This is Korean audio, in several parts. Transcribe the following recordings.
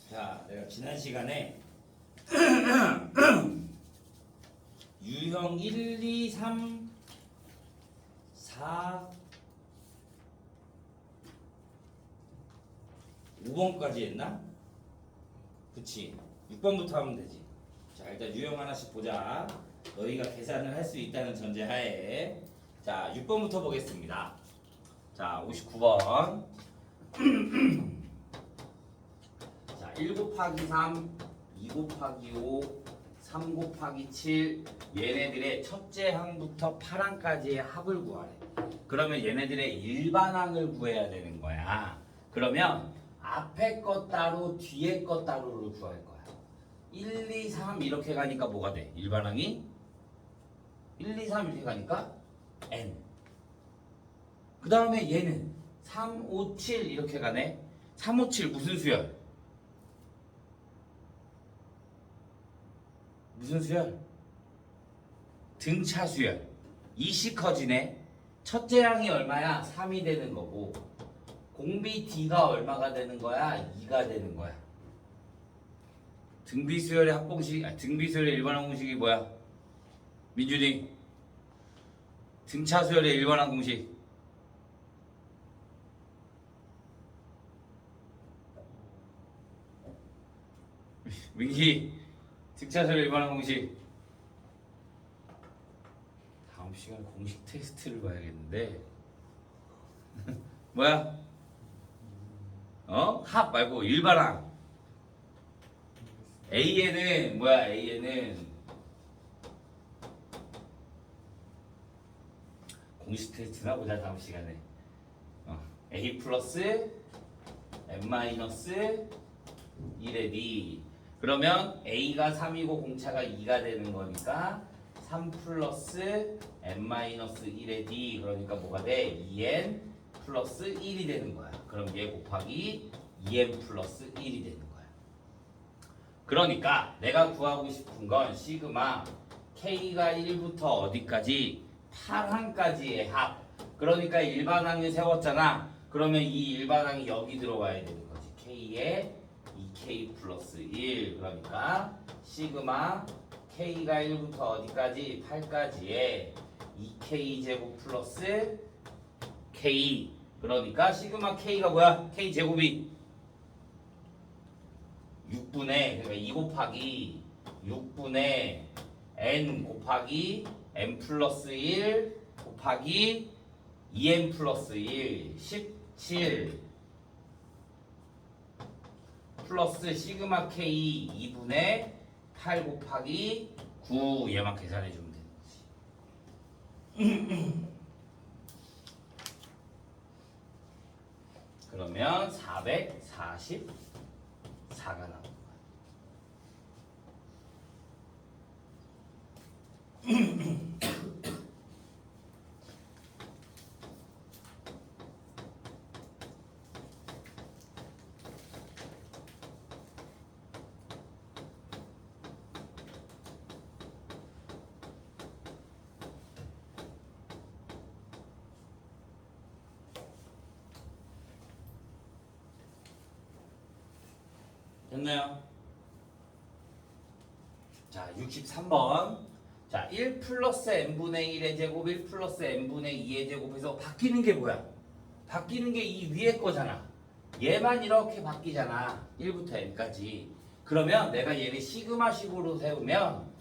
자, 내가 지난 시간에 유형 1, 2, 3, 4, 5번까지 했나? 그치. 6번부터 하면 되지. 자, 일단 유형 하나씩 보자. 너희가 계산을 할 수 있다는 전제하에. 자, 6번부터 보겠습니다. 자, 59번. 자, 1 곱하기 3, 2 곱하기 5, 3 곱하기 7 얘네들의 첫째 항부터 8항까지의 합을 구하래. 그러면 얘네들의 일반항을 구해야 되는 거야. 그러면 앞에 것 따로 뒤에 것 따로를 구할 거야. 1, 2, 3 이렇게 가니까 뭐가 돼? 일반항이 1, 2, 3 이렇게 가니까 n. 그 다음에 얘는 3, 5, 7 이렇게 가네. 3, 5, 7 무슨 수열? 무슨 수열? 등차 수열. 2씩 커지네. 첫째 항이 얼마야? 3이 되는 거고 공비 D가 얼마가 되는 거야? 2가 되는 거야. 등비수열의 합공식, 등비수열의 일반항 공식이 뭐야? 민준이. 등차수열의 일반항 공식. 민기. 등차수열의 일반항 공식. 다음 시간에 공식 테스트를 봐야겠는데. 뭐야? 합 말고 일반항. A에는 뭐야? A에는 공식 테스트나 보자 다음 시간에. A 플러스 M 마이너스 1의 D. 그러면 A가 3이고 공차가 2가 되는 거니까 3 플러스 M 마이너스 1의 D. 그러니까 뭐가 돼? 2N 플러스 1이 되는 거야. 그럼 얘 곱하기 2N 플러스 1이 되는 거야. 그러니까 내가 구하고 싶은 건 시그마 K가 1부터 어디까지? 8항까지의 합. 그러니까 일반항을 세웠잖아. 그러면 이 일반항이 여기 들어와야 되는 거지. K에 2K 플러스 1. 그러니까 시그마 K가 1부터 어디까지? 8까지의 2K 제곱 플러스 K. 그러니까 시그마 K가 뭐야? K 제곱이 6분의, 그러니까 2 곱하기 6분의 N 곱하기 N 플러스 1 곱하기 2N 플러스 1 17 플러스 시그마 K 2분의 8 곱하기 9. 얘만 계산해 주면 되는 거지. 그러면 444가 나온 거야. 됐나요? 자, 63번. 자, 1 플러스 n분의 1의 제곱, 1 플러스 n분의 2의 제곱에서 바뀌는 게 뭐야? 바뀌는 게 이 위에 거잖아. 얘만 이렇게 바뀌잖아. 1부터 n까지. 그러면 내가 얘를 시그마식으로 세우면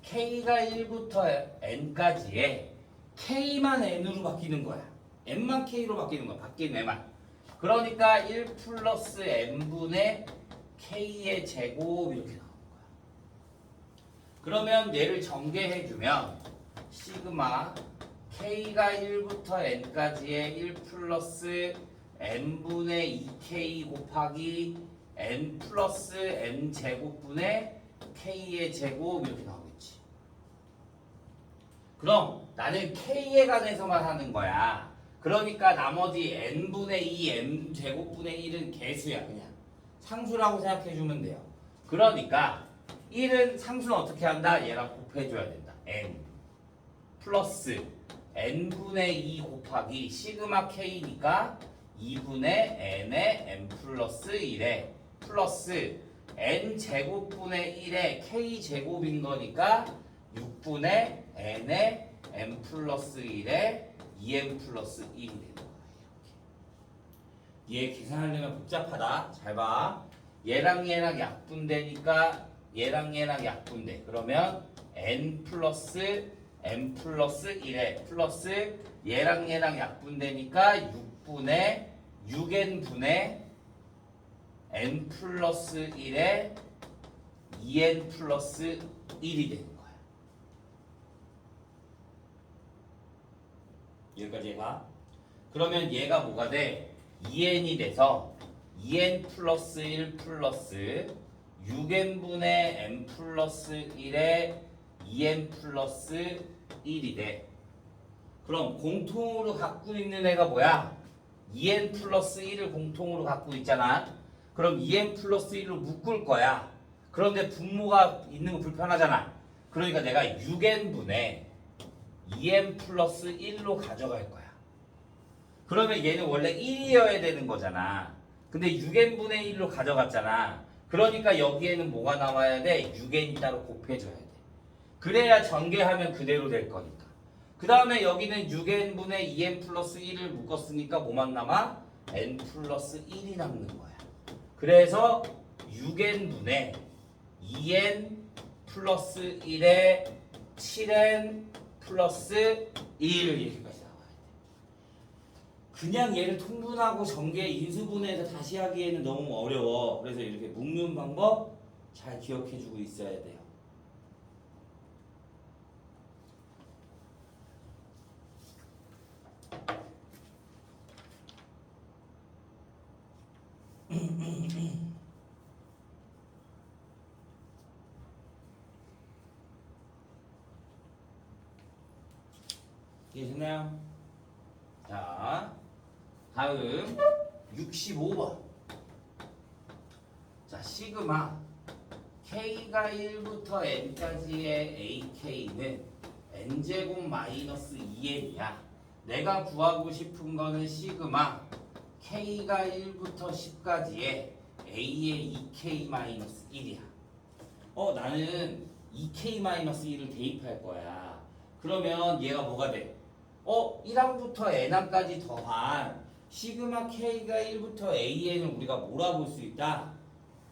k가 1부터 n까지에 k만 n으로 바뀌는 거야. n만 k로 바뀌는 거야. 바뀐 애만. 그러니까 1 플러스 n분의 k의 제곱 이렇게 나오는 거야. 그러면 얘를 전개해주면 시그마 k가 1부터 n까지의 1 플러스 n분의 2k 곱하기 n 플러스 n 제곱분의 k의 제곱 이렇게 나오겠지. 그럼 나는 k에 관해서만 하는 거야. 그러니까 나머지 n분의 2 n 제곱분의 1은 개수야. 그냥 상수라고 생각해주면 돼요. 그러니까 1은 상수는 어떻게 한다? 얘랑 곱해줘야 된다. n 플러스 n분의 2 곱하기 시그마 k니까 2분의 n의 n 플러스 1에 플러스 n 제곱분의 1에 k 제곱인 거니까 6분의 n의 n 플러스 1에 2n 플러스 1이 되는 거야. 얘 계산하려면 복잡하다. 잘 봐. 얘랑 약분되니까 얘랑 약분돼. 그러면 n 플러스 1에 플러스 얘랑 약분되니까 6분의 6n분의 n 플러스 1에 2n 플러스 1이 되는 거야. 여기까지 해봐. 그러면 얘가 뭐가 돼? 2n이 돼서 2n 플러스 1 플러스 6n분의 n 플러스 1에 2n 플러스 1이 돼. 그럼 공통으로 갖고 있는 애가 뭐야? 2n 플러스 1을 공통으로 갖고 있잖아. 그럼 2n 플러스 1로 묶을 거야. 그런데 분모가 있는 거 불편하잖아. 그러니까 내가 6n분의 2n 플러스 1로 가져갈 거야. 그러면 얘는 원래 1이어야 되는 거잖아. 근데 6n분의 1로 가져갔잖아. 그러니까 여기에는 뭐가 나와야 돼? 6n이 따로 곱해줘야 돼. 그래야 전개하면 그대로 될 거니까. 그 다음에 여기는 6n분의 2n 플러스 1을 묶었으니까 뭐만 남아? n 플러스 1이 남는 거야. 그래서 6n분의 2n 플러스 1에 7n 플러스 1 이렇게까지 나와야 돼. 그냥 얘를 통분하고 전개 인수분해해서 다시 하기에는 너무 어려워. 그래서 이렇게 묶는 방법 잘 기억해주고 있어야 돼요. 이해됐나요? 자, 다음 65번. 자, 시그마 k가 1부터 n까지의 ak는 n제곱 마이너스 2n이야. 내가 구하고 싶은 거는 시그마 k가 1부터 10까지의 a의 2k 마이너스 1이야. 나는 2k 마이너스 1을 대입할 거야. 그러면 얘가 뭐가 돼? 1항부터 n항까지 더한 시그마 k가 1부터 an을 우리가 뭐라 볼 수 있다?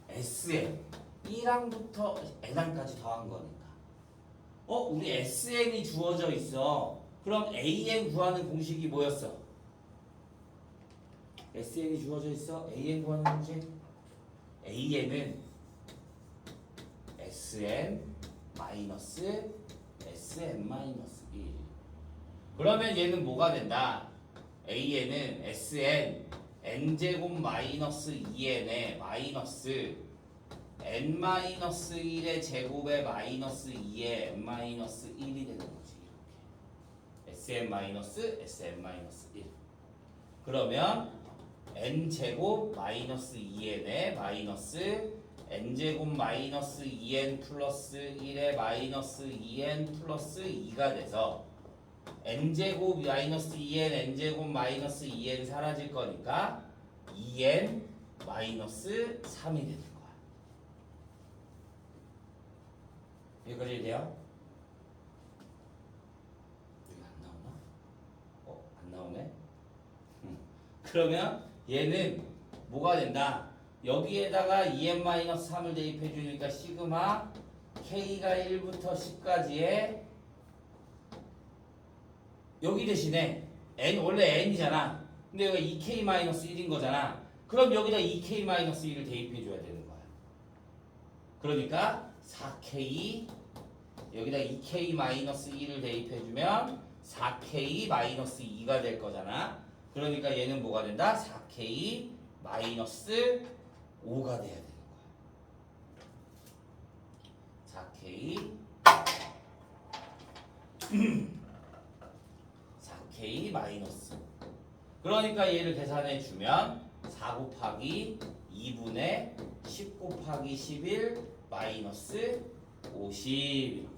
sn. 1항부터 n항까지 더한 거니까. 우리 sn이 주어져 있어. 그럼 an 구하는 공식이 뭐였어? sn이 주어져 있어. an 구하는 공식? an은 sn 마이너스 sn 마이너스 1. 그러면 얘는 뭐가 된다? an은 sn n제곱 마이너스 2n에 마이너스 n 마이너스 1의 제곱에 마이너스 2의 n 마이너스 1이 되는 거지. 이렇게 sn 마이너스 sn 마이너스 1. 그러면 n 제곱 마이너스 2n에 마이너스 n제곱 마이너스 2n 플러스 1에 마이너스 2n 플러스 2가 돼서 n제곱 마이너스 2n n제곱 마이너스 2n 사라질 거니까 2n 마이너스 3이 되는 거야. 여기까지 돼요? 여기 안 나오나? 안 나오네? 그러면 얘는 뭐가 된다? 여기에다가 2n-3을 대입해 주니까 시그마 k가 1부터 10까지의 여기 대신에 n 원래 n이잖아. 근데 여기가 2k-1인 거잖아. 그럼 여기다 2k-1을 대입해 줘야 되는 거야. 그러니까 4k 여기다 2k-1을 대입해 주면 4k-2가 될 거잖아. 그러니까 얘는 뭐가 된다? 4k-5가 돼야 되는 거야. 4k 마이너스. 그러니까 얘를 계산해 주면 4 곱하기 2분의 10 곱하기 11 마이너스 50 이렇게.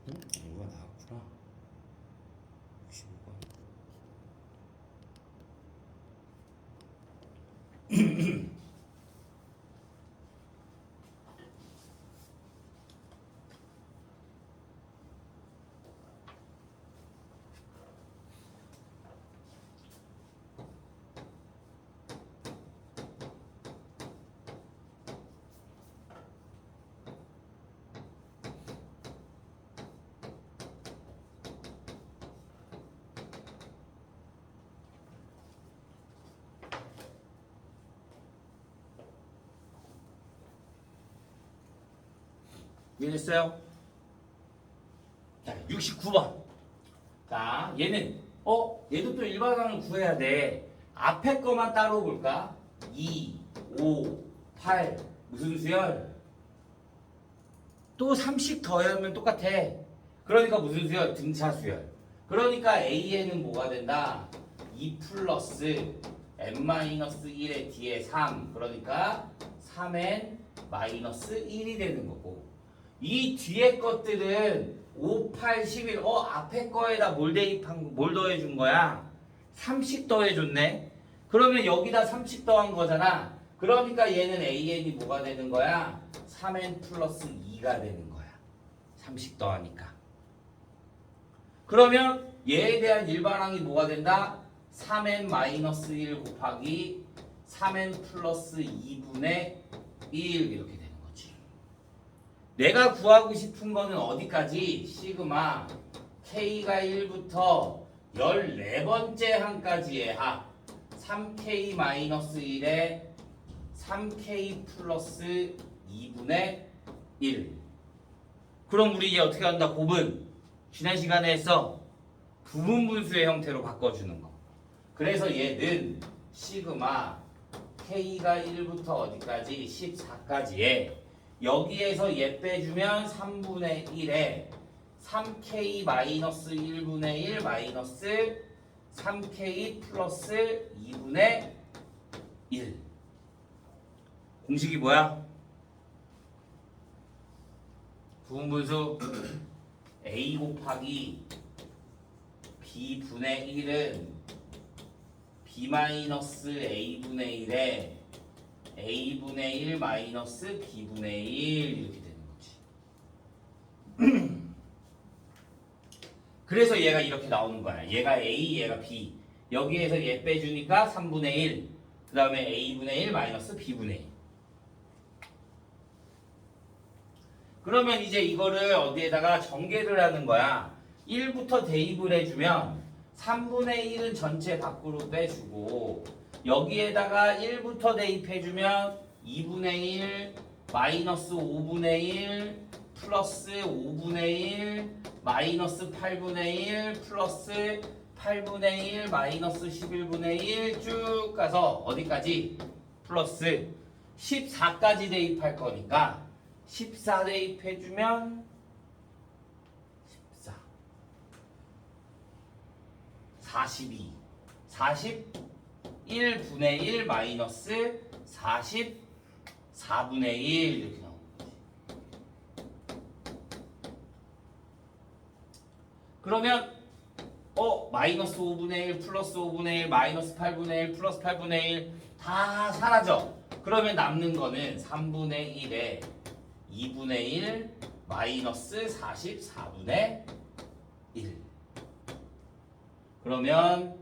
응? 이거가 나왔구나. 65번. 이해됐어요? 자, 69번. 자, 얘는 얘도 또 일반항을 구해야 돼. 앞에 거만 따로 볼까? 2, 5, 8 무슨 수열? 또 30 더하면 똑같아. 그러니까 무슨 수열? 등차 수열. 그러니까 AN은 뭐가 된다? 2 플러스 n-1의 뒤에 3. 그러니까 3n 마이너스 1이 되는 거고. 이 뒤에 것들은 5, 8, 11. 앞에 거에다 뭘 더해준 거야? 30 더해줬네. 그러면 여기다 30 더한 거잖아. 그러니까 얘는 AN이 뭐가 되는 거야? 3n 플러스 2가 되는 거야. 30 더하니까. 그러면 얘에 대한 일반항이 뭐가 된다? 3n 마이너스 1 곱하기 3n 플러스 2분의 1 이렇게 되는 거지. 내가 구하고 싶은 거는 어디까지? 시그마 k가 1부터 14번째 항까지의 합 3k 마이너스 1에 3k 플러스 2분의 1. 그럼 우리 이제 어떻게 한다? 곱은 지난 시간에 했어. 부분분수의 형태로 바꿔주는 거. 그래서 얘는 시그마 k가 1부터 어디까지? 14까지에 여기에서 얘 빼주면 3분의 1에 3k 마이너스 1분의 1 마이너스 3k 플러스 2분의 1. 공식이 뭐야? 부분분수 a 곱하기 b분의 1은 b 마이너스 a분의 1에 a분의 1 마이너스 b분의 1 이렇게 되는 거지. 그래서 얘가 이렇게 나오는 거야. 얘가 a, 얘가 b. 여기에서 얘 빼주니까 3분의 1. 그 다음에 a분의 1 마이너스 b분의 1. 그러면 이제 이거를 어디에다가 전개를 하는 거야. 1부터 대입을 해주면 3분의 1은 전체 밖으로 빼주고 여기에다가 1부터 대입해주면 2분의 1 마이너스 5분의 1 플러스 5분의 1 마이너스 8분의 1 플러스 8분의 1 마이너스 11분의 1 쭉 가서 어디까지? 플러스 14까지 대입할 거니까 14 대입해주면 14 42 41분의 1 마이너스 44분의 1 이렇게 나오는 거지. 그러면 마이너스 5분의 1 플러스 5분의 1 마이너스 8분의 1 플러스 8분의 1 다 사라져. 그러면 남는 거는 3분의 1에 2분의 1 마이너스 44분의 1. 그러면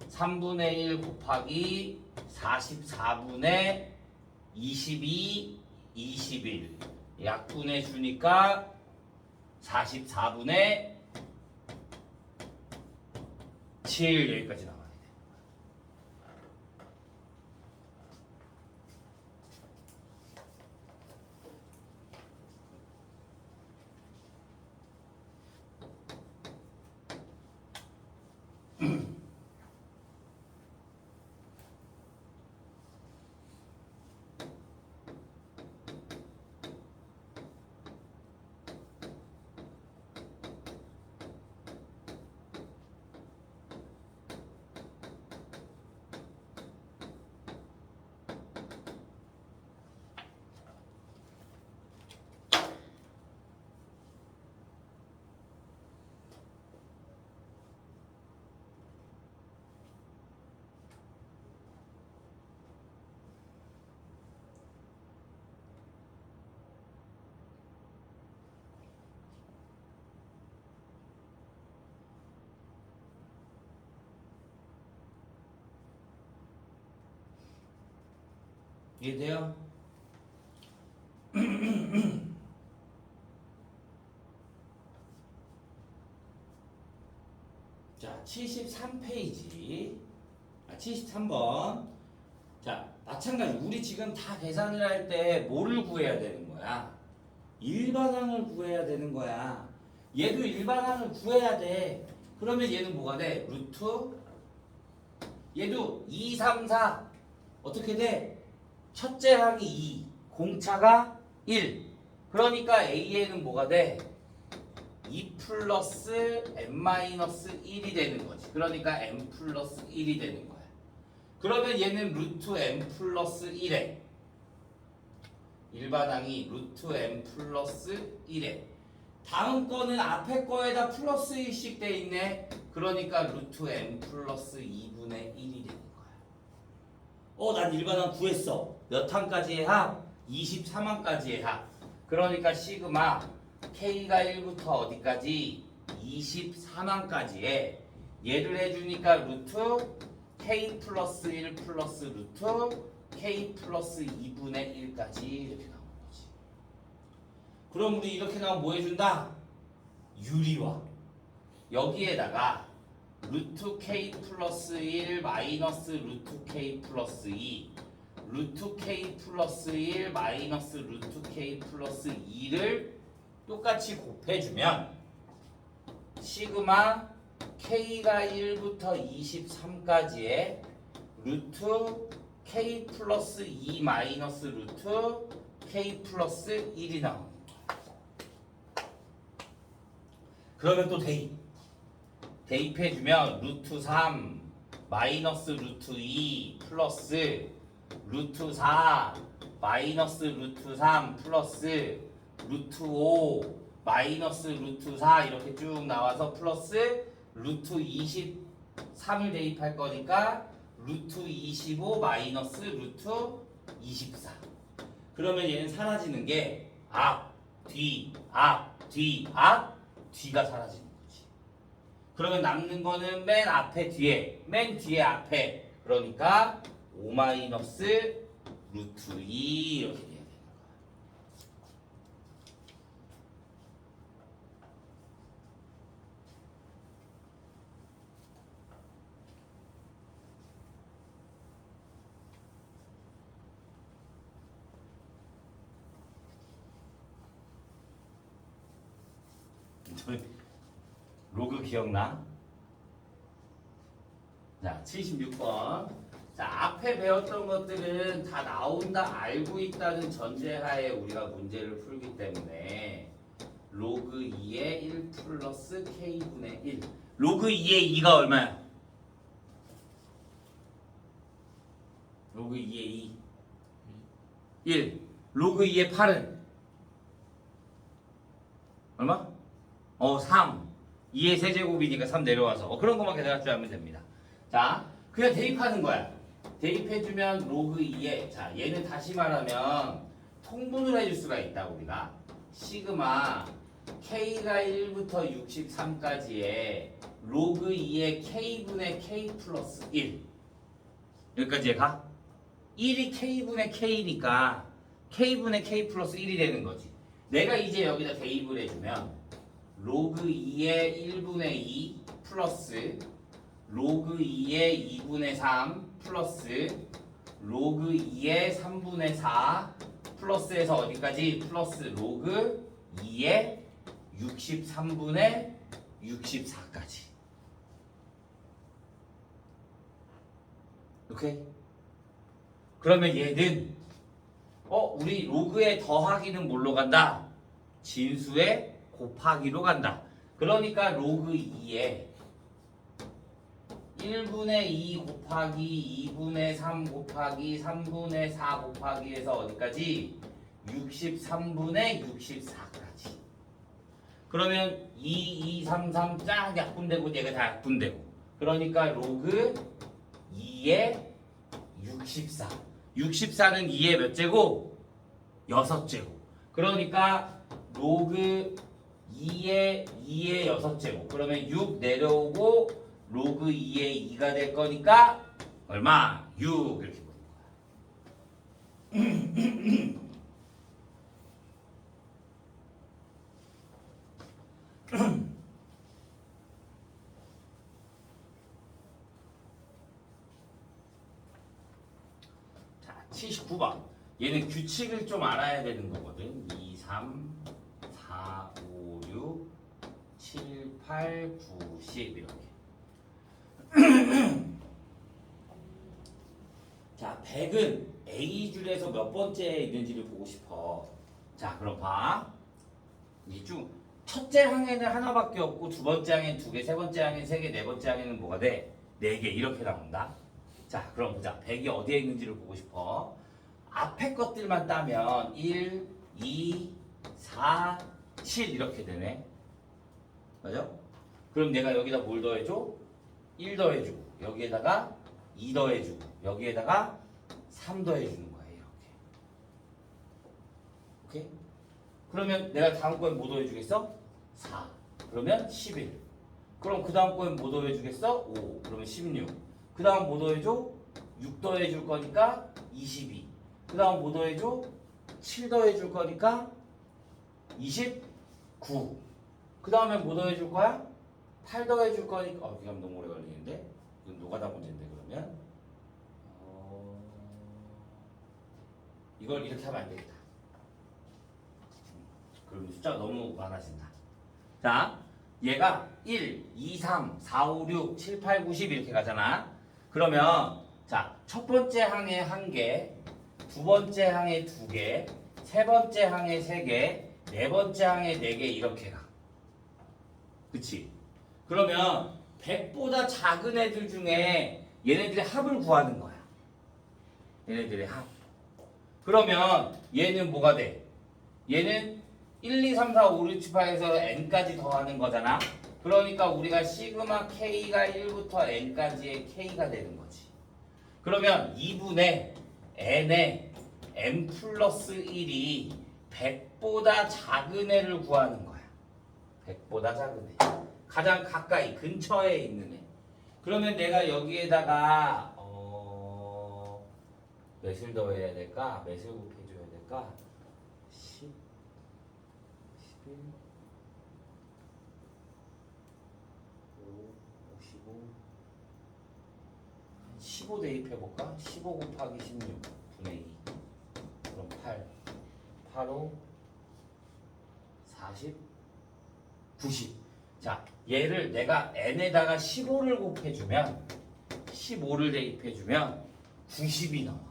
3분의 1 곱하기 44분의 22, 21 약분해 주니까 44분의 7 여기까지 나와야 돼. 이해돼요? 자, 73페이지. 73번. 자, 마찬가지. 우리 지금 다 계산을 할 때 뭐를 구해야 되는 거야? 일반항을 구해야 되는 거야. 얘도 일반항을 구해야 돼. 그러면 얘는 뭐가 돼? 루트. 얘도 2, 3, 4. 어떻게 돼? 첫째 항이 2, 공차가 1. 그러니까 A에는 뭐가 돼? 2 플러스 n 마이너스 1이 되는 거지. 그러니까 n 플러스 1이 되는 거야. 그러면 얘는 루트 n 플러스 1에 일반항이 루트 n 플러스 1에 다음 거는 앞에 거에다 플러스 1씩 돼 있네. 그러니까 루트 n 플러스 2분의 1이 되는 거야. 난 일반항 구했어. 몇 항까지의 합? 23항까지의 합. 그러니까 시그마 K가 1부터 어디까지? 23항까지에 얘를 해주니까 루트 K 플러스 1 플러스 루트 K 플러스 2분의 1까지 이렇게 나오는 거지. 그럼 우리 이렇게 나오면 뭐 해준다? 유리화. 여기에다가 루트 K 플러스 1 마이너스 루트 K 플러스 2 루트 K 플러스 1 마이너스 루트 K 플러스 2를 똑같이 곱해주면 시그마 K가 1부터 23까지의 루트 K 플러스 2 마이너스 루트 K 플러스 1이 나옵니다. 그러면 또 대입해주면 루트 3 마이너스 루트 2 플러스 루트 4 마이너스 루트 3 플러스 루트 5 마이너스 루트 4 이렇게 쭉 나와서 플러스 루트 23을 대입할 거니까 루트 25 마이너스 루트 24. 그러면 얘는 사라지는 게 앞, 뒤, 앞, 뒤, 앞, 뒤가 사라지는 거지. 그러면 남는 거는 맨 앞에 뒤에, 맨 뒤에 앞에. 그러니까 5 마이너스 루트 2 이렇게 돼야 되는 거야. 로그 기억나? 자, 76번. 자, 앞에 배웠던 것들은 다 나온다 알고 있다는 전제하에 우리가 문제를 풀기 때문에 로그 2의 1 플러스 K분의 1. 로그 2의 2가 얼마야? 로그 2의 2. 1. 로그 2의 8은? 얼마? 3. 2의 세제곱이니까 3 내려와서 그런 것만 계산할 줄 알면 됩니다. 자, 그냥 대입하는 거야. 대입해주면 로그 2에 자 얘는 다시 말하면 통분을 해줄 수가 있다. 우리가 시그마 K가 1부터 63까지의 로그 2의 K분의 K 플러스 1 여기까지 가? 1이 K분의 K니까 K분의 K 플러스 1이 되는 거지. 내가 이제 여기다 대입을 해주면 로그 2의 1분의 2 플러스 로그 2의 2분의 3 플러스 로그 2의 3분의 4 플러스에서 어디까지? 플러스 로그 2의 63분의 64까지. 오케이? 그러면 얘는 우리 로그의 더하기는 뭘로 간다? 진수의 곱하기로 간다. 그러니까 로그 2에 1분의 2 곱하기 2분의 3 곱하기 3분의 4 곱하기에서 어디까지? 63분의 64까지. 그러면 2, 2, 3, 3 쫙 약분되고 얘가 다 약분되고. 그러니까 로그 2의 64. 64는 2의 몇 제곱? 6제곱. 그러니까 로그 2의 6제곱. 그러면 6 내려오고 로그 2의 2가 될 거니까 얼마? 6 이렇게 보는 자, 79번. 얘는 규칙을 좀 알아야 되는 거거든. 2, 3, 4, 5, 6, 7, 8, 9, 10 이렇게. 자, 100은 A줄에서 몇 번째에 있는지를 보고 싶어. 자, 그럼 봐. 이 중 첫째 항에는 하나밖에 없고 두 번째 항에는 두 개, 세 번째 항에는 세 개, 네 번째 항에는 뭐가 돼? 네 개 이렇게 나온다. 자, 그럼 보자. 100이 어디에 있는지를 보고 싶어. 앞에 것들만 따면 1, 2, 4, 7 이렇게 되네. 맞아? 그럼 내가 여기다 뭘 더해줘? 1 더해주고 여기에다가 2 더해주고 여기에다가 3 더해주는 거야. 이렇게. 오케이? 그러면 내가 다음 거에 뭐 더해주겠어? 4. 그러면 11. 그럼 그 다음 거에 뭐 더해주겠어? 5. 그러면 16. 그 다음 뭐 더해줘? 6 더해줄 거니까 22. 그 다음 뭐 더해줘? 7 더해줄 거니까 29. 그 다음에 뭐 더해줄 거야? 8 더해줄 거니까 기간 너무 오래 걸리는데? 이건 노가다 문제인데 그러면 이걸 이렇게 하면 안 되겠다. 그럼 숫자가 너무 많아진다. 자, 얘가 1, 2, 3, 4, 5, 6, 7, 8, 9, 10 이렇게 가잖아. 그러면 자, 첫 번째 항에 1개, 두 번째 항에 2개, 세 번째 항에 3개, 네 번째 항에 4개 이렇게 가. 그치? 그러면 100보다 작은 애들 중에 얘네들의 합을 구하는 거야. 얘네들의 합. 그러면 얘는 뭐가 돼? 얘는 1, 2, 3, 4, 5, 6, 7, 8에서 n까지 더하는 거잖아. 그러니까 우리가 시그마 k가 1부터 n까지의 k가 되는 거지. 그러면 2분의 n의 n 플러스 1이 100보다 작은 애를 구하는 거야. 100보다 작은 애. 가장 가까이 근처에 있는 애. 그러면 내가 여기에다가 몇을 더해야 될까? 몇을 곱해줘야 될까? 10, 11, 5, 55, 15 대입해볼까? 15 곱하기 16 분의 2. 그럼 8, 8, 5, 40, 90. 자, 얘를 내가 n에다가 15를 곱해주면 15를 대입해주면 90이 나와.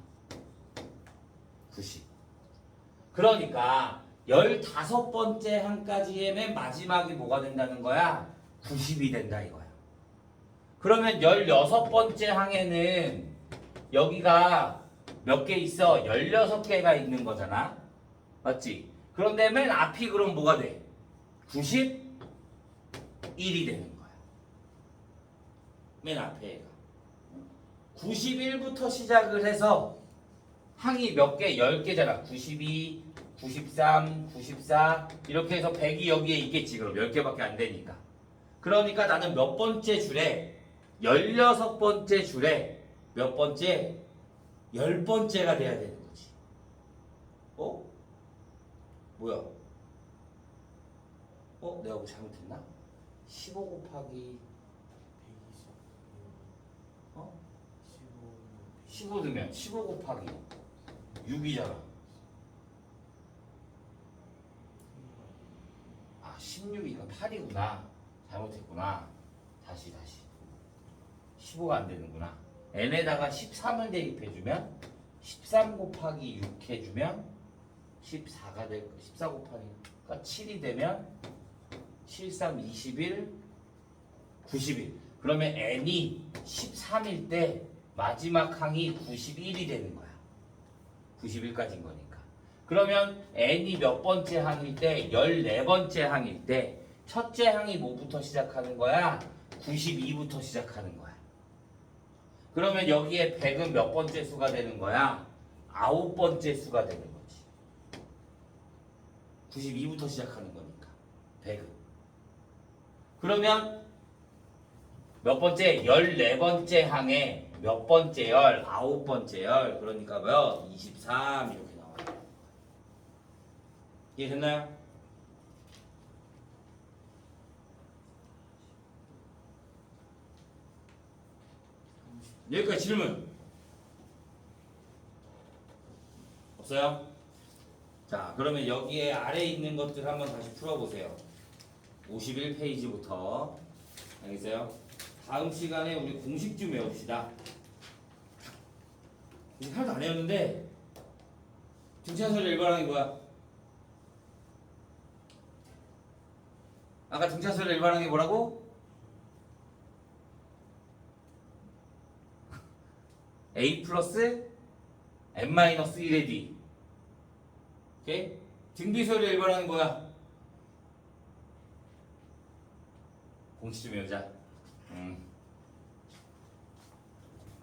90. 그러니까 15번째 항까지의 맨 마지막이 뭐가 된다는 거야? 90이 된다 이거야. 그러면 16번째 항에는 여기가 몇 개 있어? 16개가 있는 거잖아. 맞지? 그런데 맨 앞이 그럼 뭐가 돼? 91이 되는 거야. 맨 앞에 얘가. 91부터 시작을 해서 항이 몇 개? 10개잖아. 92, 93, 94 이렇게 해서 100이 여기에 있겠지. 그럼 10개밖에 안 되니까. 그러니까 나는 몇 번째 줄에 16번째 줄에 몇 번째? 10번째가 돼야 되는 거지. 어? 뭐야? 내가 뭐 잘못했나? 15 곱하기 15 넣으면 15 곱하기 6이잖아. 16이니까 8이구나. 잘못했구나. 다시 15가 안 되는구나. n에다가 13을 대입해주면 13 곱하기 6 해주면 14가 될 거. 14 곱하기가 7이 되면 7, 3, 21, 91. 그러면 n이 13일 때 마지막 항이 91이 되는 거야. 91까지인 거니까. 그러면 n이 몇 번째 항일 때? 14번째 항일 때 첫째 항이 뭐부터 시작하는 거야? 92부터 시작하는 거야. 그러면 여기에 100은 몇 번째 수가 되는 거야? 9번째 수가 되는 거지. 92부터 시작하는 거니까 100은. 그러면 몇 번째? 14번째 항에 몇 번째 열? 9번째 열. 그러니까 뭐요? 23 이렇게 나와요. 이해됐나요? 여기까지 질문 없어요? 자, 그러면 여기에 아래에 있는 것들 한번 다시 풀어보세요. 51페이지부터. 알겠어요? 다음 시간에 우리 공식 좀 외웁시다. 이제 하나도 안 외웠는데 등차수를 일반항이 뭐야? 아까 등차수를 일반항이 뭐라고? A 플러스 n 마이너스 1의 d. 오케이? 등비소를 일반항이 뭐야? 공식 좀 외우자.